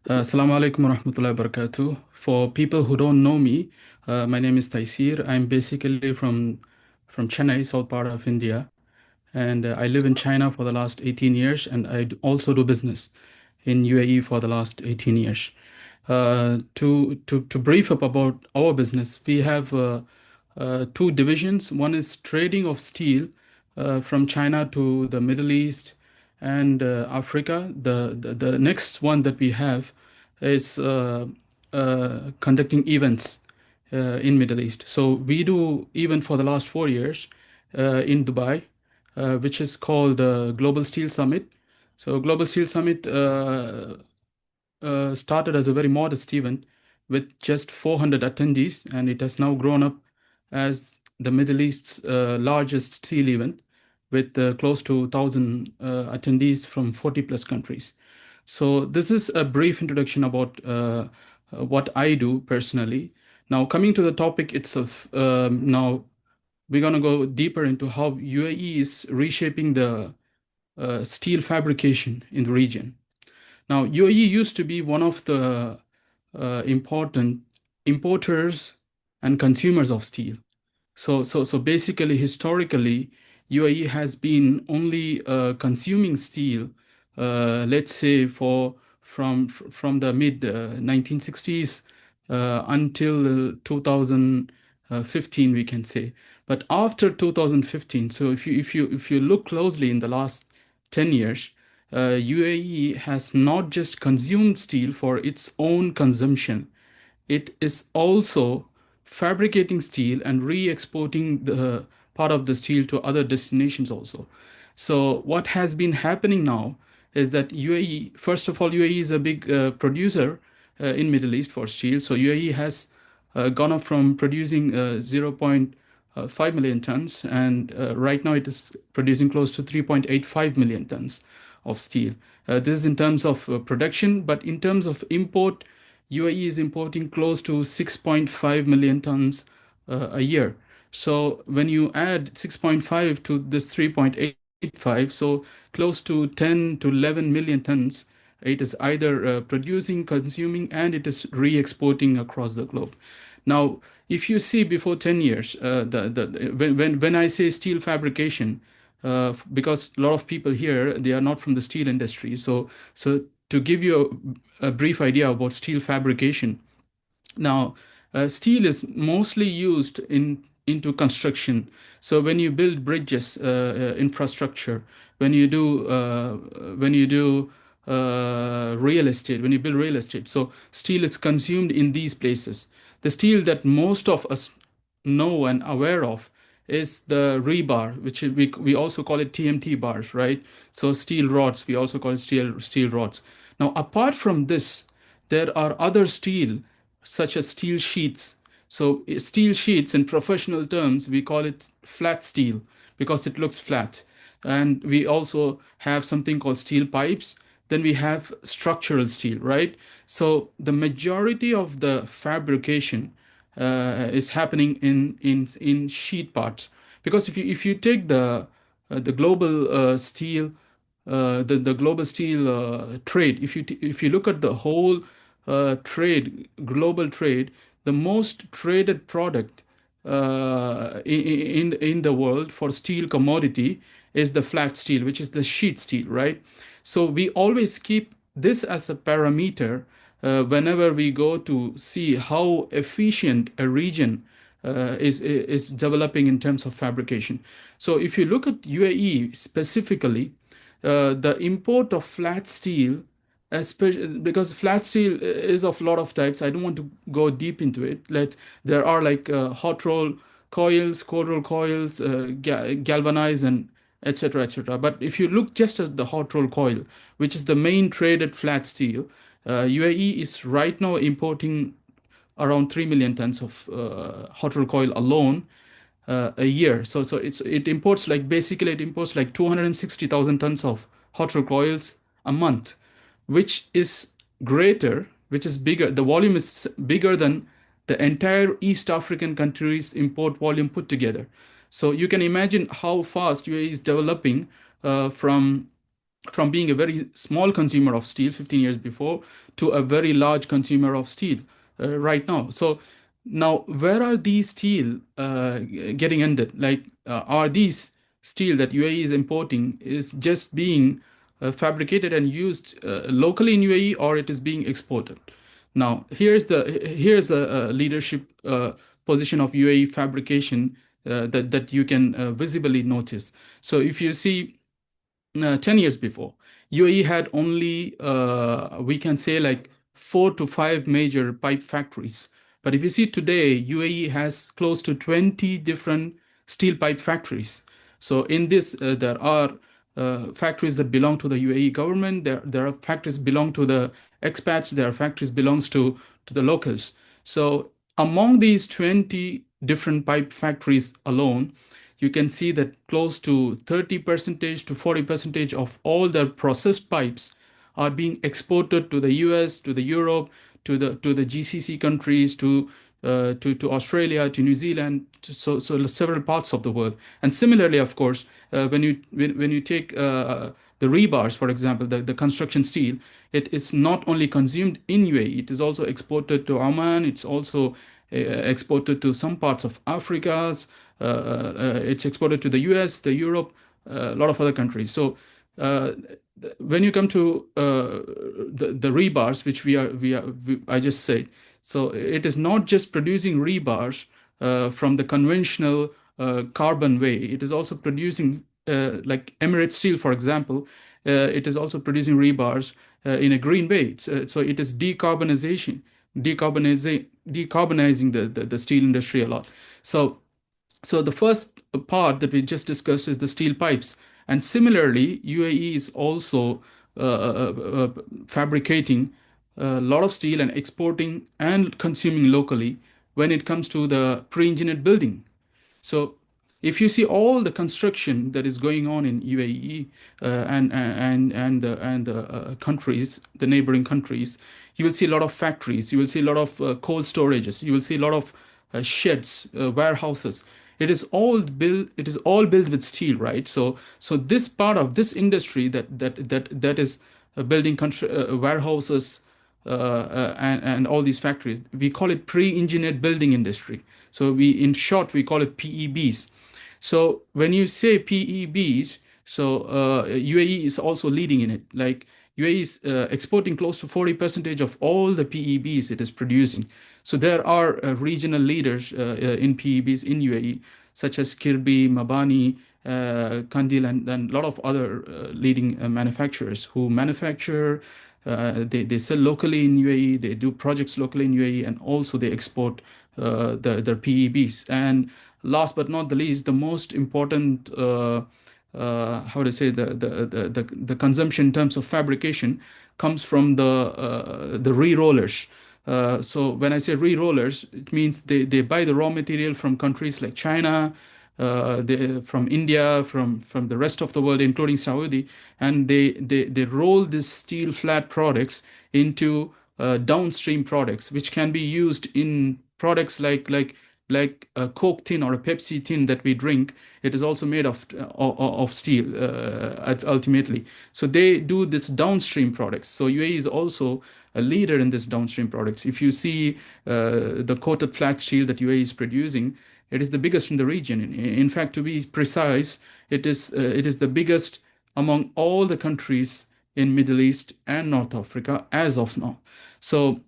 Assalamu alaikum wa rahmatullahi wa barakatuh. For people who don't know me, my name is Thaiseer. I'm basically from Chennai, south part of India, and I live in China for the last 18 years, and also do business in UAE for the last 18 years. To brief up about our business, we have two divisions. One is trading of steel from China to the Middle East and Africa. The next one that we have is conducting events in Middle East. So we do event for the last 4 years in Dubai, which is called Global Steel Summit. So Global Steel Summit started as a very modest event with just 400 attendees, and it has now grown up as the Middle East's largest steel event with close to 1,000 attendees from 40 plus countries. So this is a brief introduction about what I do personally. Now, coming to the topic itself, now we're going to go deeper into how UAE is reshaping the steel fabrication in the region. Now, UAE used to be one of the important importers and consumers of steel. So basically, historically, UAE has been only consuming steel, let's say from the mid 1960s until 2015, we can say. But after 2015, so if you look closely in the last 10 years, UAE has not just consumed steel for its own consumption, it is also fabricating steel and re-exporting the part of the steel to other destinations also. So what has been happening now is that UAE, first of all, UAE is a big producer in Middle East for steel. So UAE has gone up from producing 0.5 million tons, and right now it is producing close to 3.85 million tons of steel. This is in terms of production, but in terms of import, UAE is importing close to 6.5 million tons a year. So when you add 6.5 to this 3.85, so close to 10 to 11 million tons, it is either producing, consuming, and it is re-exporting across the globe. Now, if you see before 10 years, when I say steel fabrication, because a lot of people here, they are not from the steel industry. So to give you a brief idea about steel fabrication, now, steel is mostly used into construction. So when you build bridges, infrastructure, when you do real estate, when you build real estate, so steel is consumed in these places. The steel that most of us know and aware of is the rebar, which we also call it TMT bars, right? So steel rods, we also call it steel rods. Now, apart from this, there are other steel, such as steel sheets. So steel sheets, in professional terms, we call it flat steel because it looks flat. And we also have something called steel pipes. Then we have structural steel, right? So the majority of the fabrication is happening in sheet parts. Because if you take the global steel the global steel trade, if you look at the whole global trade, the most traded product in the world for steel commodity is the flat steel, which is the sheet steel, right? So we always keep this as a parameter whenever we go to see how efficient a region is developing in terms of fabrication. So if you look at UAE specifically, the import of flat steel, especially because flat steel is of a lot of types. I don't want to go deep into it. There are like hot roll coils, cold roll coils, galvanized, and etc. etc. But if you look just at the hot roll coil, which is the main traded flat steel, UAE is right now importing around 3 million tons of hot roll coil alone a year. So it imports like basically it imports like 260,000 tons of hot rolled coils a month, which is which is bigger. The volume is bigger than the entire East African countries' import volume put together. So you can imagine how fast UAE is developing from from being a very small consumer of steel 15 years before to a very large consumer of steel right now. So now, where are these steel getting ended? Like, are these steel that UAE is importing is just being fabricated and used locally in UAE, or it is being exported? Now, here's a leadership position of UAE fabrication that you can visibly notice. So if you see 10 years before, UAE had only, we can say, like 4 to 5 major pipe factories. But if you see today, UAE has close to 20 different steel pipe factories. So in this, there are factories that belong to the UAE government. There are factories belong to the expats. There are factories belongs to the locals. So among these 20 different pipe factories alone, you can see that close to 30 percentage to 40 percentage of all the processed pipes are being exported to the US, to the Europe, to the GCC countries, to Australia, to New Zealand, so several parts of the world. And similarly, of course, when you take the rebars, for example, the construction steel, it is not only consumed in UAE, it is also exported to Oman. It's also exported to some parts of Africa. It's exported to the US, the Europe, a lot of other countries. So uh, when you come to the rebars, which I just said, so it is not just producing rebars from the conventional carbon way. It is also producing, like Emirates Steel, for example, it is also producing rebars in a green way. So it is decarbonizing the steel industry a lot. So the first part that we just discussed is the steel pipes. And similarly, UAE is also fabricating a lot of steel and exporting and consuming locally when it comes to the pre-engineered building. So if you see all the construction that is going on in UAE and the countries, the neighboring countries, you will see a lot of factories. You will see a lot of cold storages. You will see a lot of sheds, warehouses. It is all built with steel, right? So this part of this industry that is building warehouses and all these factories, we call it pre-engineered building industry. So in short, we call it PEBs. So when you say PEBs, so UAE is also leading in it. Like UAE is exporting close to 40 percentage of all the PEBs it is producing. So there are regional leaders in PEBs in UAE, such as Kirby, Mabani, Kandil, and a lot of other leading manufacturers who manufacture. They sell locally in UAE. They do projects locally in UAE, and also they export their PEBs. And last but not the least, the most important, how to say, the consumption in terms of fabrication comes from the re-rollers. So when I say re-rollers, it means they buy the raw material from countries like China, from India, from the rest of the world, including Saudi, and they roll these steel flat products into downstream products, which can be used in products like a Coke tin or a Pepsi tin that we drink. It is also made of steel ultimately. So they do this downstream products. So UAE is also a leader in this downstream products. If you see the coated flat steel that UAE is producing, it is the biggest in the region. In fact, to be precise, it is the biggest among all the countries in Middle East and North Africa as of now. So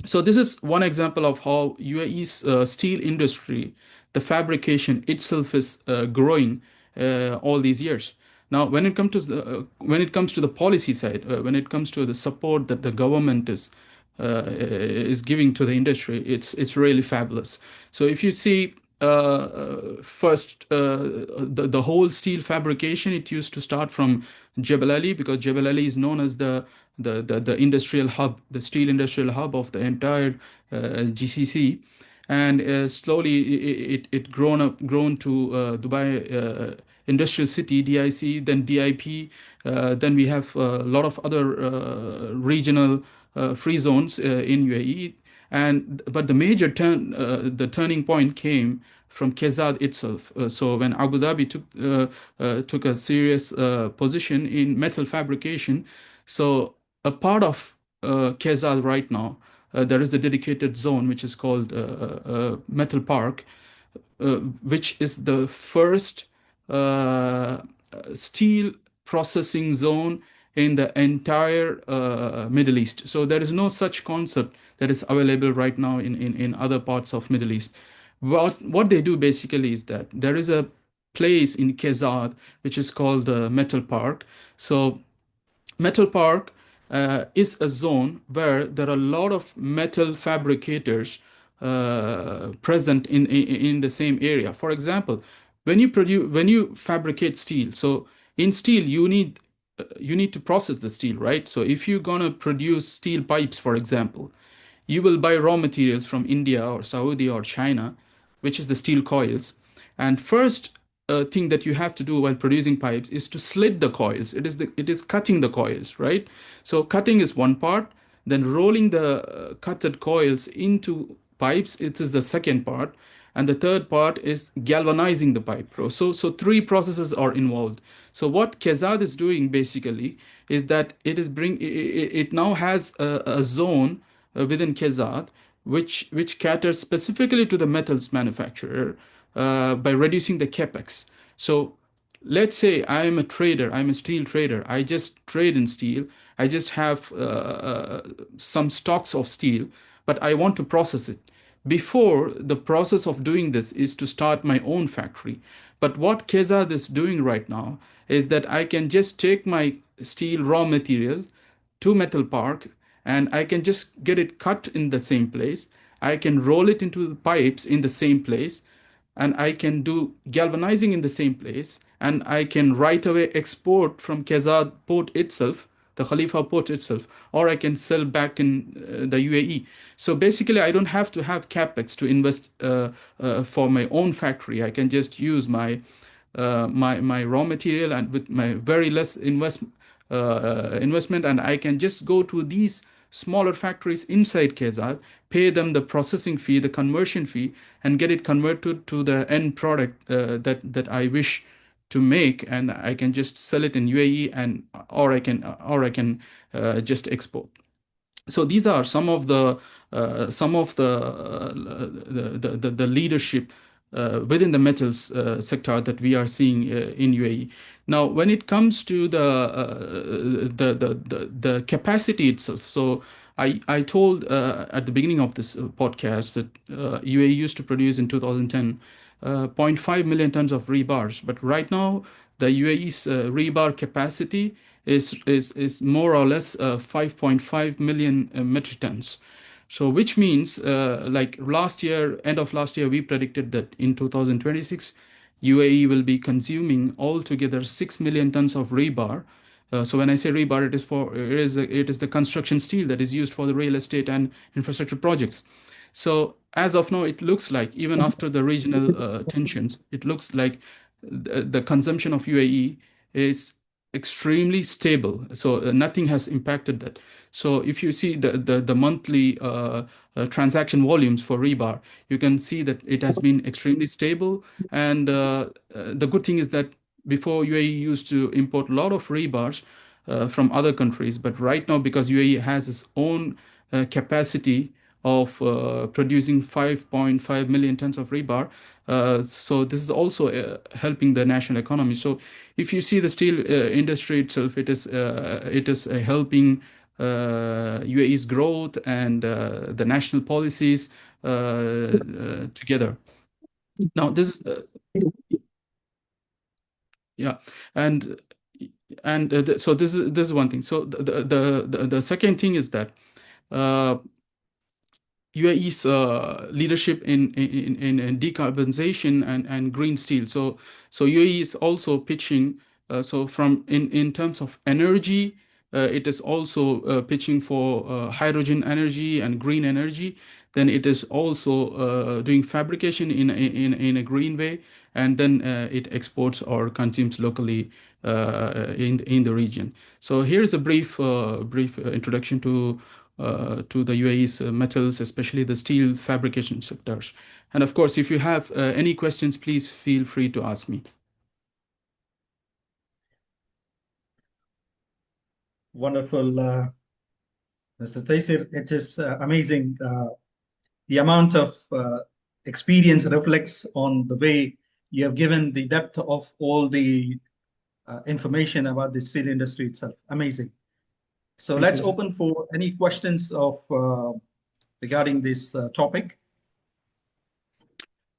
so this is one example of how UAE's steel industry, the fabrication itself is growing all these years. Now, when it comes to the policy side, when it comes to the support that the government is giving to the industry, it's really fabulous. So if you see first the whole steel fabrication, it used to start from Jebel Ali, because Jebel Ali is known as the industrial hub, the steel industrial hub of the entire GCC, and slowly it grown to Dubai Industrial City, DIC, then DIP. Then we have a lot of other regional free zones in UAE, And but the turning point came from Kezad itself. So when Abu Dhabi took a serious position in metal fabrication, so a part of Kezad right now, there is a dedicated zone which is called Metal Park, which is the first uh, steel processing zone in the entire Middle East. So there is no such concept that is available right now in other parts of Middle East. What they do basically is that there is a place in Kezad which is called the Metal Park. So Metal Park is a zone where there are a lot of metal fabricators present in the same area. For example, when you fabricate steel, so in steel you need to process the steel, right? So if you're gonna produce steel pipes, for example, you will buy raw materials from India or Saudi or China, which is the steel coils. And first thing that you have to do while producing pipes is to slit the coils. It is cutting the coils, right? So cutting is one part. Then rolling the cutted coils into pipes, it is the second part. And the third part is galvanizing the pipe. So three processes are involved. So what Kezad is doing basically is that it now has a zone within Kezad, which caters specifically to the metals manufacturer by reducing the capex. So let's say I am a trader, I'm a steel trader. I just trade in steel. I just have some stocks of steel, but I want to process it. Before, the process of doing this is to start my own factory. But what Kezad is doing right now is that I can just take my steel raw material to Metal Park and I can just get it cut in the same place. I can roll it into the pipes in the same place, and I can do galvanizing in the same place, and I can right away export from Kezad port itself, the Khalifa port itself, or I can sell back in the UAE. So basically, I don't have to have capex to invest for my own factory. I can just use my raw material and with my very less investment, and I can just go to these smaller factories inside Kezad, pay them the processing fee, the conversion fee, and get it converted to the end product that I wish to make, and I can just sell it in UAE, and or I can just export. So these are some of the leadership within the metals sector that we are seeing in UAE. Now, when it comes to the capacity itself, so I told at the beginning of this podcast that UAE used to produce in 2010 zero point 0.5 million tons of rebars, but right now the UAE's rebar capacity is more or less 5.5 million metric tons. So which means like last year, end of last year, we predicted that in 2026, UAE will be consuming altogether 6 million tons of rebar. So when I say rebar, it is the construction steel that is used for the real estate and infrastructure projects. So as of now, it looks like even after the regional tensions, it looks like the consumption of UAE is extremely stable. So nothing has impacted that. So if you see the monthly transaction volumes for rebar, you can see that it has been extremely stable. And the good thing is that before UAE used to import a lot of rebars from other countries, but right now because UAE has its own capacity of producing 5.5 million tons of rebar. So this is also helping the national economy. So if you see the steel industry itself, it is helping UAE's growth and the national policies together. Now this yeah, and so this is one thing. So the second thing is that uh, UAE's leadership in decarbonization and green steel. So UAE is also pitching. So from in terms of energy, it is also pitching for hydrogen energy and green energy. Then it is also doing fabrication in a green way, and then it exports or consumes locally in the region. So here is a brief introduction to to the UAE's metals, especially the steel fabrication sectors. And of course, if you have any questions, please feel free to ask me. Wonderful, Mr. Thaiseer. It is amazing. The amount of experience reflects on the way you have given the depth of all the information about the steel industry itself. Amazing. So Thank let's you. open for any questions of regarding this topic.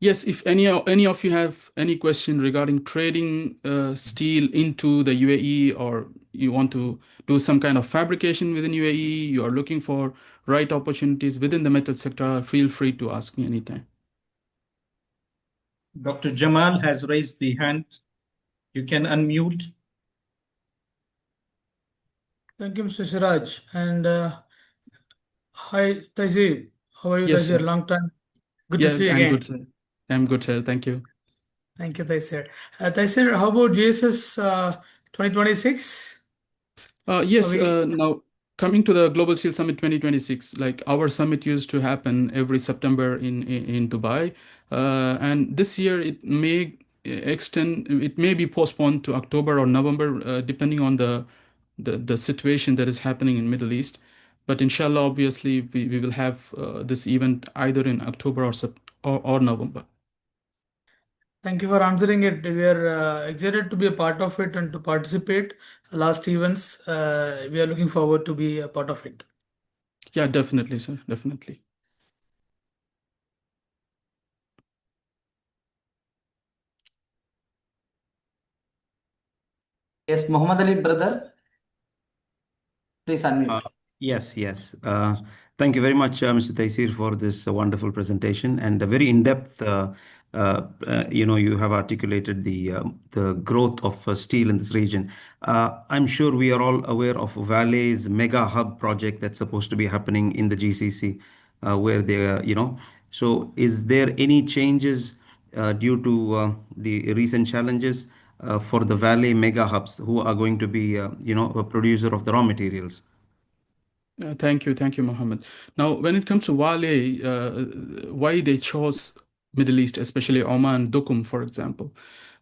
Yes, if any of you have any question regarding trading steel into the UAE, or you want to do some kind of fabrication within UAE, you are looking for right opportunities within the metal sector, feel free to ask me anytime. Dr. Jamal has raised the hand. You can unmute. Thank you, Mr. Siraj. And hi, Thaiseer. How are you, Yes, Thaiseer? sir. Long time. Good to Yeah, see you I'm again. good, sir. I'm good, sir. Thank you. Thank you, Thaiseer. Thaiseer, how about GSS 2026? Are Yes, we? now coming to the Global Steel Summit 2026, like our summit used to happen every September in Dubai, and this year it may be postponed to October or November, depending on the situation that is happening in Middle East. But inshallah, obviously, we will have this event either in October or November. Thank you for answering it. We are excited to be a part of it and to participate. Last events, we are looking forward to be a part of it. Yeah, definitely, sir. Definitely. Yes, Muhammad Ali, brother, please unmute. Yes. Thank you very much, Mr. Taisir, for this wonderful presentation and a very in-depth. You have articulated the growth of steel in this region. I'm sure we are all aware of Vale's mega hub project that's supposed to be happening in the GCC, where So, is there any changes due to the recent challenges for the Vale mega hubs, who are going to be, a producer of the raw materials? Thank you, Mohammed. Now, when it comes to Wale, why they chose Middle East, especially Oman, Duqm, for example.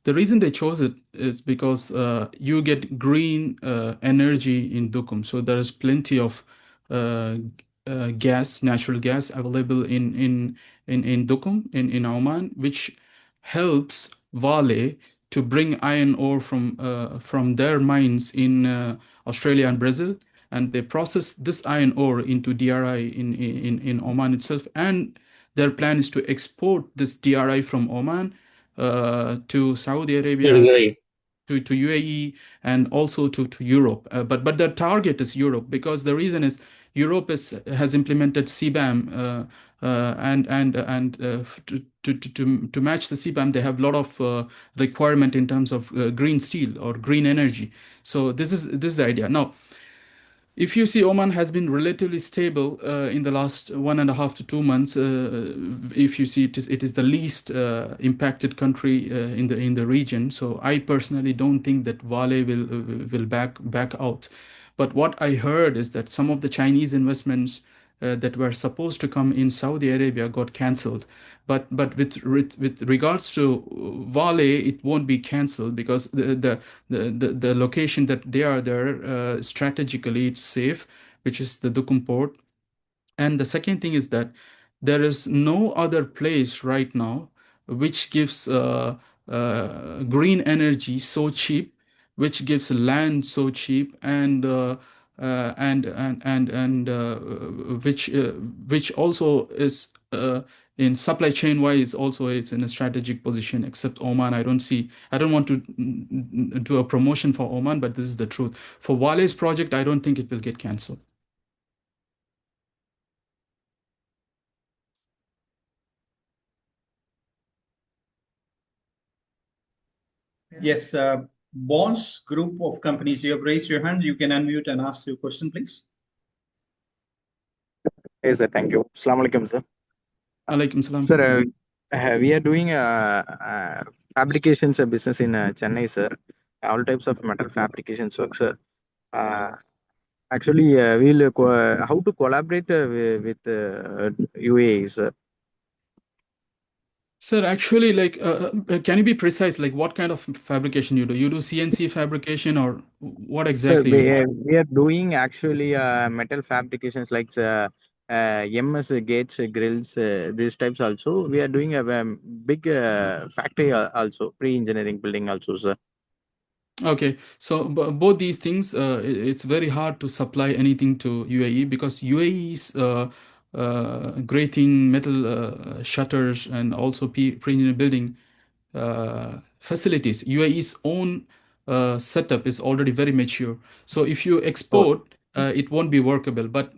The reason they chose it is because you get green energy in Duqm. So there is plenty of uh, natural gas available in Duqm, in Oman, which helps Vale to bring iron ore from their mines in Australia and Brazil, and they process this iron ore into DRI in Oman itself. And their plan is to export this DRI from Oman to Saudi Arabia, to UAE, and also to Europe. But their target is Europe, because the reason is Europe has implemented CBAM, to match the CBAM, they have a lot of requirement in terms of green steel or green energy. So this is the idea. Now, if you see, Oman has been relatively stable in the last 1.5 to 2 months. If you see, it is the least impacted country in the region. So I personally don't think that Vale will back out. But what I heard is that some of the Chinese investments that were supposed to come in Saudi Arabia got cancelled. But with regards to Vale, it won't be cancelled, because the location that they are there, strategically it's safe, which is the Duqm port. And the second thing is that there is no other place right now which gives green energy so cheap, which gives land so cheap, and which also is in supply chain wise, also it's in a strategic position, except Oman. I don't want to do a promotion for Oman, but this is the truth. For Wale's project, I don't think it will get cancelled. Yes, Bonds group of companies, you have raised your hand. You can unmute and ask your question, please. Yes, sir. Thank you. Assalamu alaikum, sir. Alaikum salam. Sir, we are doing fabrications business in Chennai, sir. All types of metal fabrications work, sir. Actually, how to collaborate with UAE, sir? Sir, actually, like, can you be precise? Like, what kind of fabrication you do? You do CNC fabrication, or what Sir, exactly you do? we are doing actually metal fabrications like MS gates, grills, these types also. We are doing a big factory also, pre-engineering building also, sir. Okay, so both these things, it's very hard to supply anything to UAE because UAE is grating metal shutters and also pre-engineered building facilities. UAE's own setup is already very mature. So if you Oh, export, it won't be workable. But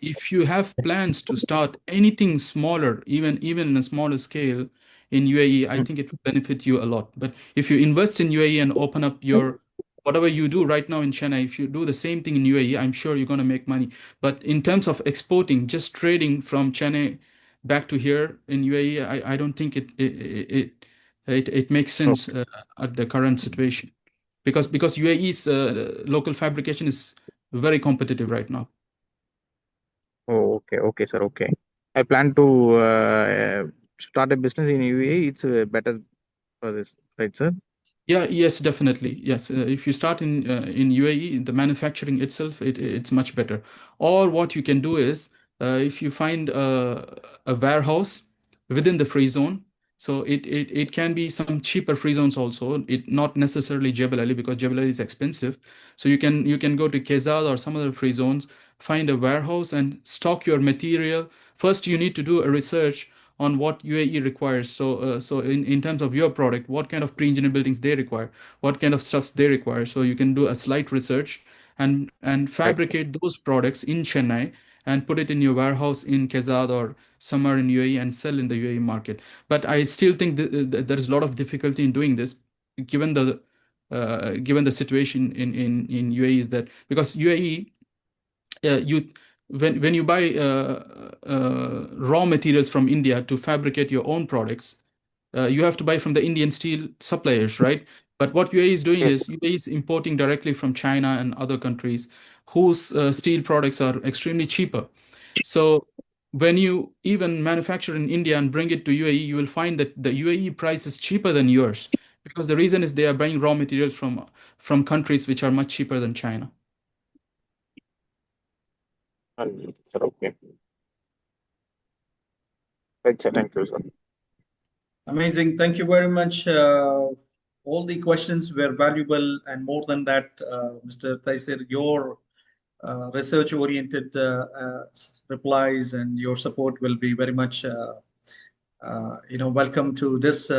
if you have plans to start anything smaller, even in a smaller scale in UAE, I think it will benefit you a lot. But if you invest in UAE and open up your whatever you do right now in China, if you do the same thing in UAE, I'm sure you're going to make money. But in terms of exporting, just trading from China back to here in UAE, I don't think it makes sense okay. at the current situation because UAE's local fabrication is very competitive right now. Oh, okay, okay, sir. Okay. I plan to start a business in UAE. It's better for this, right, sir? Yeah, yes, definitely. Yes, if you start in UAE, the manufacturing itself, it's much better. Or what you can do is, if you find a warehouse within the free zone, so it can be some cheaper free zones also. It not necessarily Jebel Ali because Jebel Ali is expensive. So you can go to Kezal or some other free zones, find a warehouse and stock your material. First, you need to do a research on what UAE requires. So in terms of your product, what kind of pre-engineered buildings they require, what kind of stuffs they require. So you can do a slight research and Right. fabricate those products in Chennai and put it in your warehouse in Kezad or somewhere in UAE and sell in the UAE market. But I still think there is a lot of difficulty in doing this, given the situation in UAE is that because UAE you when you buy raw materials from India to fabricate your own products, you have to buy from the Indian steel suppliers, right? But what UAE is doing Yes. is UAE is importing directly from China and other countries whose steel products are extremely cheaper. So when you even manufacture in India and bring it to UAE, you will find that the UAE price is cheaper than yours because the reason is they are buying raw materials from countries which are much cheaper than China. Sir, okay. Right, sir. Thank you, sir. Amazing. Thank you very much. All the questions were valuable, and more than that, Mr. Thaiseer, your research-oriented replies and your support will be very much, welcome to this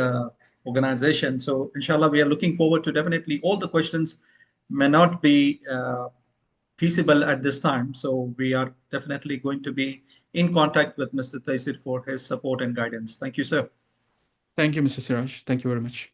organization. So, inshallah, we are looking forward to definitely all the questions may not be feasible at this time. So, we are definitely going to be in contact with Mr. Thaiseer for his support and guidance. Thank you, sir. Thank you, Mr. Siraj. Thank you very much.